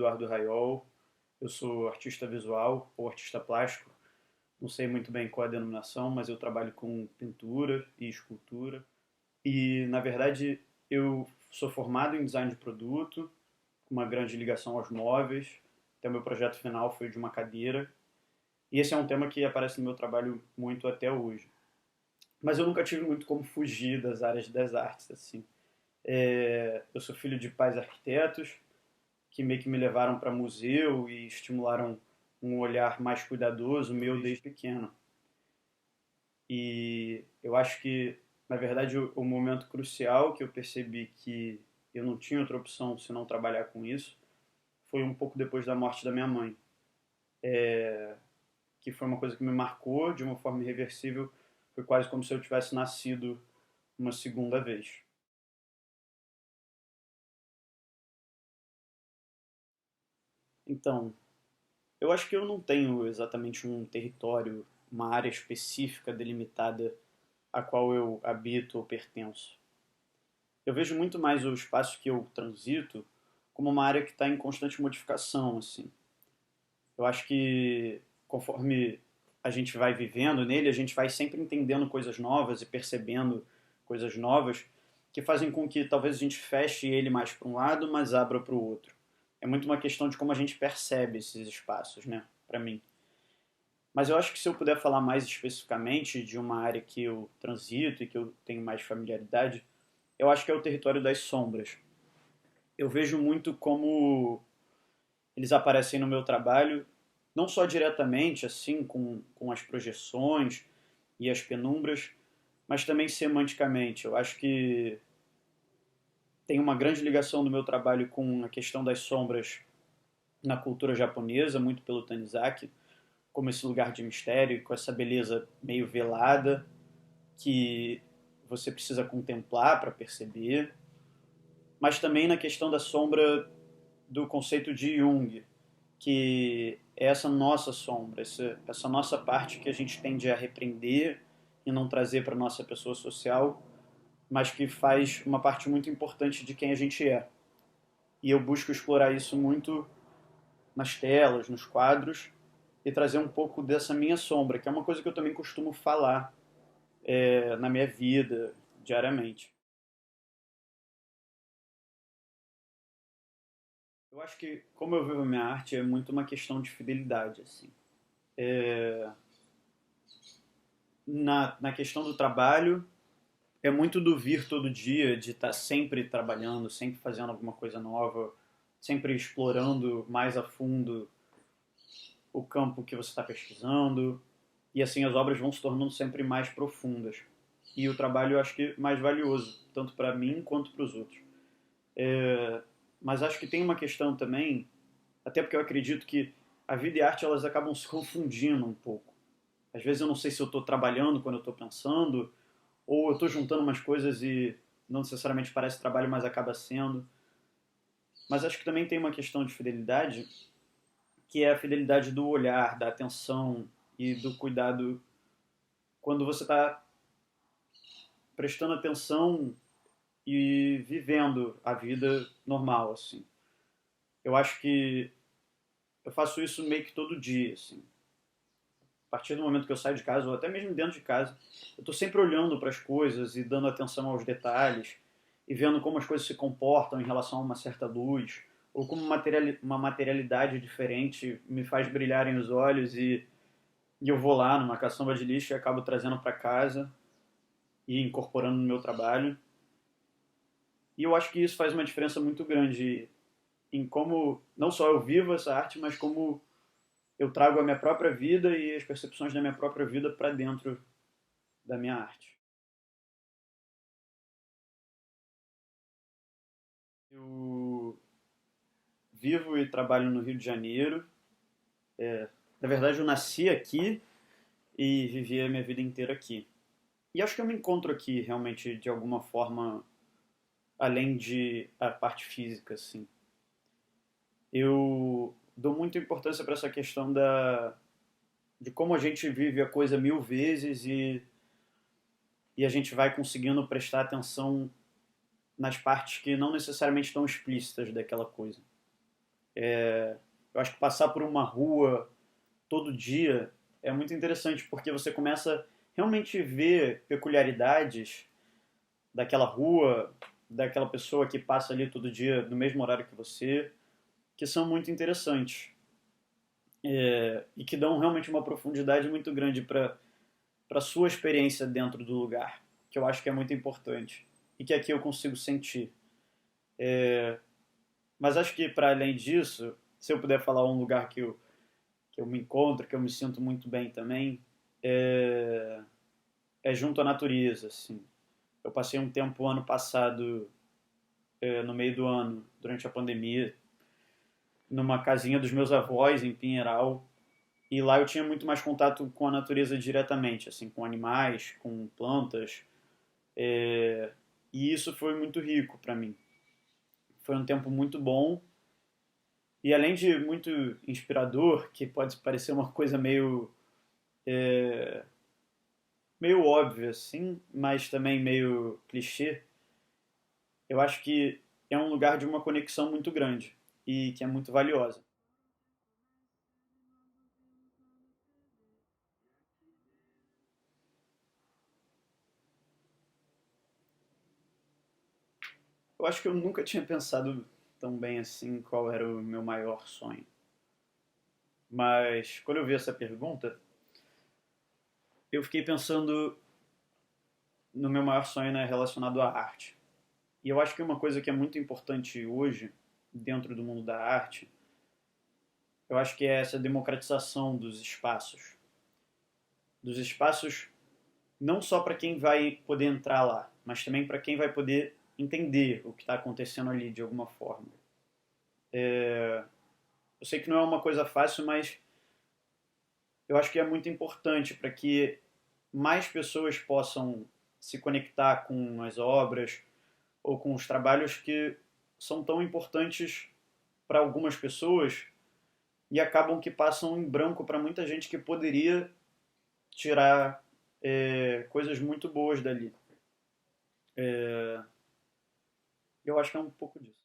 Eduardo Raiol, eu sou artista visual ou artista plástico, não sei muito bem qual é a denominação, mas eu trabalho com pintura e escultura. E, na verdade, eu sou formado em design de produto, com uma grande ligação aos móveis. Até o meu projeto final foi de uma cadeira. E esse é um tema que aparece no meu trabalho muito até hoje. Mas eu nunca tive muito como fugir das áreas das artes, assim. Eu sou filho de pais arquitetos, que meio que me levaram para museu e estimularam um olhar mais cuidadoso meu desde pequeno. E eu acho que, na verdade, o momento crucial que eu percebi que eu não tinha outra opção senão trabalhar com isso foi um pouco depois da morte da minha mãe, que foi uma coisa que me marcou de uma forma irreversível. Foi quase como se eu tivesse nascido uma segunda vez. Então, eu acho que eu não tenho exatamente um território, uma área específica delimitada a qual eu habito ou pertenço. Eu vejo muito mais o espaço que eu transito como uma área que está em constante modificação, assim. Eu acho que conforme a gente vai vivendo nele, a gente vai sempre entendendo coisas novas e percebendo coisas novas que fazem com que talvez a gente feche ele mais para um lado, mas abra para o outro. É muito uma questão de como a gente percebe esses espaços, né, para mim. Mas eu acho que se eu puder falar mais especificamente de uma área que eu transito e que eu tenho mais familiaridade, eu acho que é o território das sombras. Eu vejo muito como eles aparecem no meu trabalho, não só diretamente, assim, com as projeções e as penumbras, mas também semanticamente. Eu acho que tem uma grande ligação do meu trabalho com a questão das sombras na cultura japonesa, muito pelo Tanizaki, como esse lugar de mistério, com essa beleza meio velada que você precisa contemplar para perceber, mas também na questão da sombra do conceito de Jung, que é essa nossa sombra, essa nossa parte que a gente tende a repreender e não trazer para a nossa pessoa social, mas que faz uma parte muito importante de quem a gente é. E eu busco explorar isso muito nas telas, nos quadros, e trazer um pouco dessa minha sombra, que é uma coisa que eu também costumo falar na minha vida, diariamente. Eu acho que, como eu vivo a minha arte, é muito uma questão de fidelidade, assim. Na questão do trabalho, é muito do vir todo dia, de estar sempre trabalhando, sempre fazendo alguma coisa nova, sempre explorando mais a fundo o campo que você está pesquisando, e assim as obras vão se tornando sempre mais profundas. E o trabalho eu acho que mais valioso, tanto para mim quanto para os outros. Mas acho que tem uma questão também, até porque eu acredito que a vida e a arte elas acabam se confundindo um pouco. Às vezes eu não sei se eu estou trabalhando quando eu estou pensando, ou eu estou juntando umas coisas e não necessariamente parece trabalho, mas acaba sendo. Mas acho que também tem uma questão de fidelidade, que é a fidelidade do olhar, da atenção e do cuidado quando você está prestando atenção e vivendo a vida normal, assim. Eu acho que eu faço isso meio que todo dia, assim. A partir do momento que eu saio de casa, ou até mesmo dentro de casa, eu estou sempre olhando para as coisas e dando atenção aos detalhes e vendo como as coisas se comportam em relação a uma certa luz, ou como uma materialidade diferente me faz brilharem os olhos e eu vou lá numa caçamba de lixo e acabo trazendo para casa e incorporando no meu trabalho. E eu acho que isso faz uma diferença muito grande em como não só eu vivo essa arte, mas como eu trago a minha própria vida e as percepções da minha própria vida para dentro da minha arte. Eu vivo e trabalho no Rio de Janeiro. Na verdade, eu nasci aqui e vivi a minha vida inteira aqui. E acho que eu me encontro aqui realmente de alguma forma, além de a parte física, assim. Eu dou muita importância para essa questão de como a gente vive a coisa mil vezes e a gente vai conseguindo prestar atenção nas partes que não necessariamente estão explícitas daquela coisa. Eu acho que passar por uma rua todo dia é muito interessante porque você começa realmente ver peculiaridades daquela rua, daquela pessoa que passa ali todo dia no mesmo horário que você, que são muito interessantes e que dão realmente uma profundidade muito grande para sua experiência dentro do lugar, que eu acho que é muito importante e que aqui eu consigo sentir. Mas acho que para além disso, se eu puder falar um lugar que eu me encontro, que eu me sinto muito bem também, é, é junto à natureza, assim. Eu passei um tempo ano passado, no meio do ano, durante a pandemia, numa casinha dos meus avós em Pinheiral, e lá eu tinha muito mais contato com a natureza diretamente, assim, com animais, com plantas, e isso foi muito rico para mim. Foi um tempo muito bom e além de muito inspirador, que pode parecer uma coisa meio óbvia assim, mas também meio clichê, eu acho que é um lugar de uma conexão muito grande e que é muito valiosa. Eu acho que eu nunca tinha pensado tão bem assim qual era o meu maior sonho. Mas quando eu vi essa pergunta, eu fiquei pensando no meu maior sonho, né, relacionado à arte. E eu acho que uma coisa que é muito importante hoje, dentro do mundo da arte, eu acho que é essa democratização dos espaços. Dos espaços não só para quem vai poder entrar lá, mas também para quem vai poder entender o que está acontecendo ali de alguma forma. Eu sei que não é uma coisa fácil, mas eu acho que é muito importante para que mais pessoas possam se conectar com as obras ou com os trabalhos que são tão importantes para algumas pessoas e acabam que passam em branco para muita gente que poderia tirar coisas muito boas dali. Eu acho que é um pouco disso.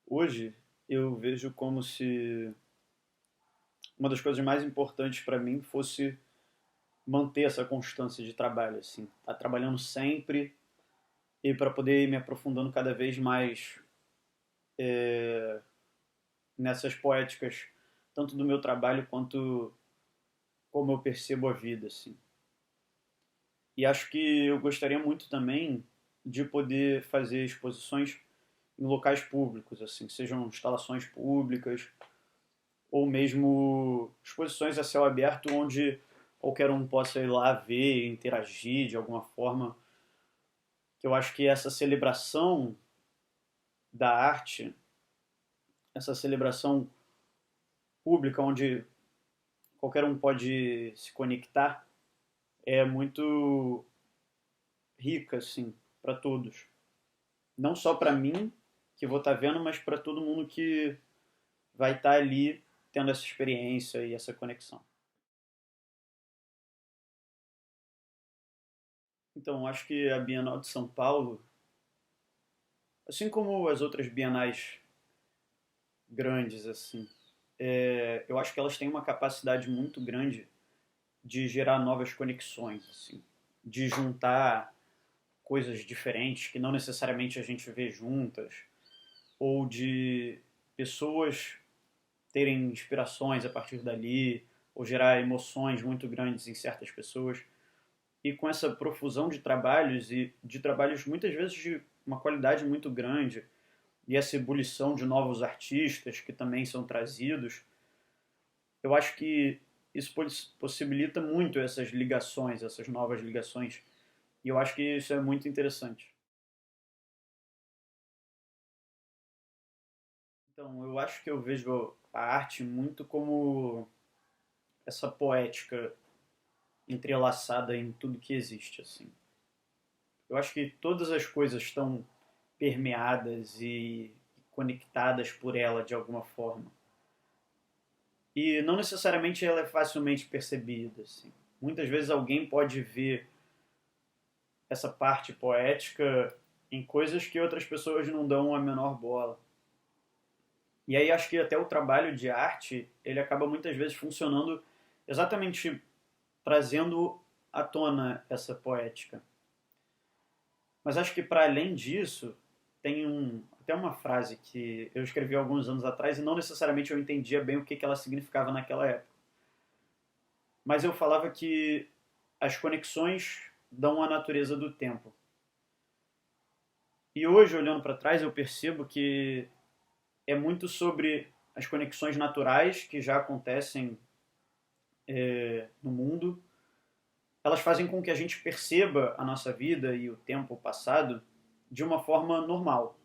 Hoje eu vejo como se uma das coisas mais importantes para mim fosse manter essa constância de trabalho, assim, tá trabalhando sempre e para poder ir me aprofundando cada vez mais nessas poéticas, tanto do meu trabalho quanto como eu percebo a vida, assim. E acho que eu gostaria muito também de poder fazer exposições em locais públicos, assim, sejam instalações públicas ou mesmo exposições a céu aberto onde qualquer um possa ir lá ver, interagir de alguma forma. Que eu acho que essa celebração da arte, essa celebração pública onde qualquer um pode se conectar, é muito rica, assim, para todos. Não só para mim, que vou estar vendo, mas para todo mundo que vai estar ali tendo essa experiência e essa conexão. Então, acho que a Bienal de São Paulo, assim como as outras bienais grandes, assim, eu acho que elas têm uma capacidade muito grande de gerar novas conexões, assim, de juntar coisas diferentes que não necessariamente a gente vê juntas, ou de pessoas terem inspirações a partir dali, ou gerar emoções muito grandes em certas pessoas. E com essa profusão de trabalhos, e de trabalhos muitas vezes de uma qualidade muito grande, e essa ebulição de novos artistas que também são trazidos, eu acho que isso possibilita muito essas ligações, essas novas ligações. E eu acho que isso é muito interessante. Então, eu acho que eu vejo a arte muito como essa poética entrelaçada em tudo que existe, assim. Eu acho que todas as coisas estão permeadas e conectadas por ela de alguma forma. E não necessariamente ela é facilmente percebida, assim. Muitas vezes alguém pode ver essa parte poética em coisas que outras pessoas não dão a menor bola. E aí acho que até o trabalho de arte, ele acaba muitas vezes funcionando exatamente trazendo à tona essa poética. Mas acho que para além disso, tem até uma frase que eu escrevi alguns anos atrás e não necessariamente eu entendia bem o que ela significava naquela época. Mas eu falava que as conexões dão a natureza do tempo. E hoje, olhando para trás, eu percebo que é muito sobre as conexões naturais que já acontecem no mundo. Elas fazem com que a gente perceba a nossa vida e o tempo passado de uma forma normal.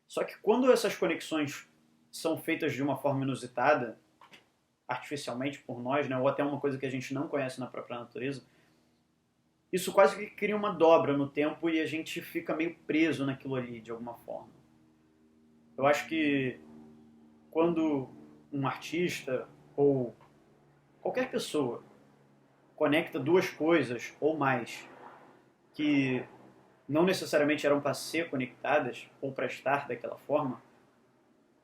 Só que quando essas conexões são feitas de uma forma inusitada, artificialmente por nós, né, ou até uma coisa que a gente não conhece na própria natureza, isso quase que cria uma dobra no tempo e a gente fica meio preso naquilo ali de alguma forma. Eu acho que quando um artista ou qualquer pessoa conecta duas coisas ou mais que não necessariamente eram para ser conectadas ou para estar daquela forma,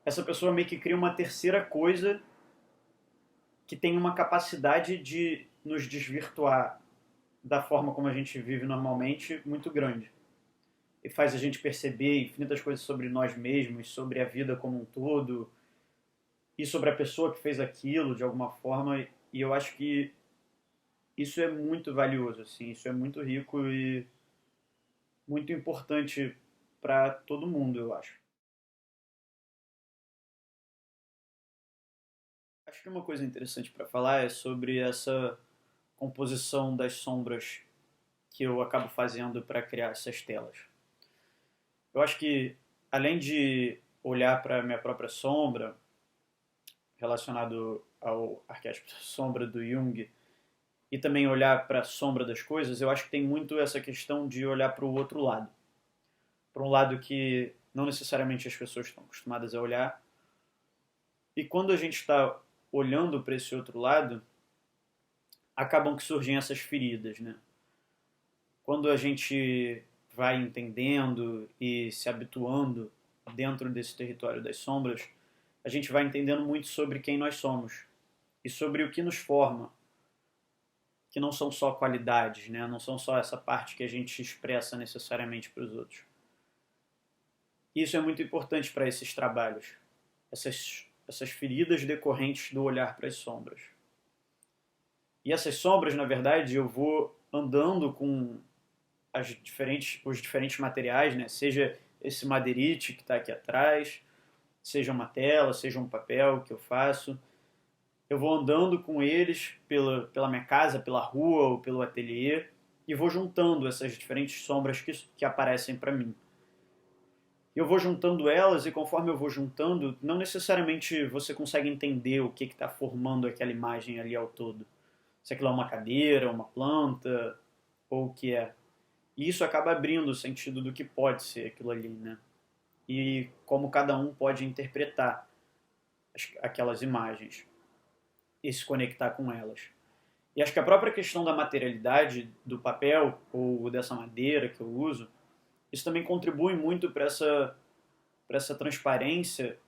essa pessoa meio que cria uma terceira coisa que tem uma capacidade de nos desvirtuar da forma como a gente vive normalmente muito grande. E faz a gente perceber infinitas coisas sobre nós mesmos, sobre a vida como um todo, e sobre a pessoa que fez aquilo de alguma forma. E eu acho que isso é muito valioso, assim, isso é muito rico e muito importante para todo mundo, eu acho. Acho que uma coisa interessante para falar é sobre essa composição das sombras que eu acabo fazendo para criar essas telas. Eu acho que, além de olhar para a minha própria sombra, relacionado ao arquétipo sombra do Jung, e também olhar para a sombra das coisas, eu acho que tem muito essa questão de olhar para o outro lado. Para um lado que não necessariamente as pessoas estão acostumadas a olhar. E quando a gente está olhando para esse outro lado, acabam que surgem essas feridas, né? Quando a gente vai entendendo e se habituando dentro desse território das sombras, a gente vai entendendo muito sobre quem nós somos e sobre o que nos forma, que não são só qualidades, né? Não são só essa parte que a gente expressa necessariamente para os outros. Isso é muito importante para esses trabalhos, essas feridas decorrentes do olhar para as sombras. E essas sombras, na verdade, eu vou andando com os diferentes materiais, né? Seja esse madeirite que está aqui atrás, seja uma tela, seja um papel que eu faço. Eu vou andando com eles pela minha casa, pela rua ou pelo ateliê e vou juntando essas diferentes sombras que aparecem para mim. Eu vou juntando elas e conforme eu vou juntando, não necessariamente você consegue entender o que está formando aquela imagem ali ao todo. Se aquilo é uma cadeira, uma planta ou o que é. E isso acaba abrindo o sentido do que pode ser aquilo ali, né? E como cada um pode interpretar aquelas imagens e se conectar com elas. E acho que a própria questão da materialidade do papel ou dessa madeira que eu uso, isso também contribui muito para essa transparência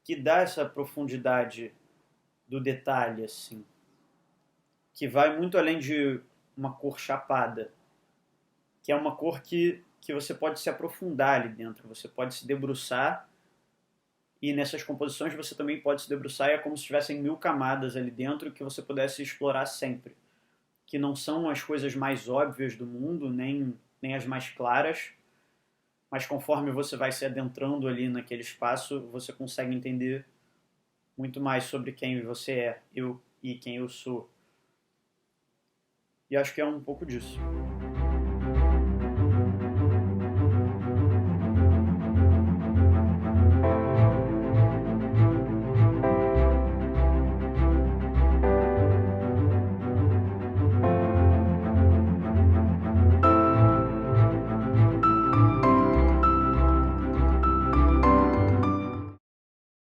que dá essa profundidade do detalhe, assim, que vai muito além de uma cor chapada, que é uma cor que você pode se aprofundar ali dentro, você pode se debruçar e nessas composições você também pode se debruçar e é como se tivessem 1000 camadas ali dentro que você pudesse explorar sempre, que não são as coisas mais óbvias do mundo, nem as mais claras, mas conforme você vai se adentrando ali naquele espaço, você consegue entender muito mais sobre quem você é, eu e quem eu sou. E acho que é um pouco disso.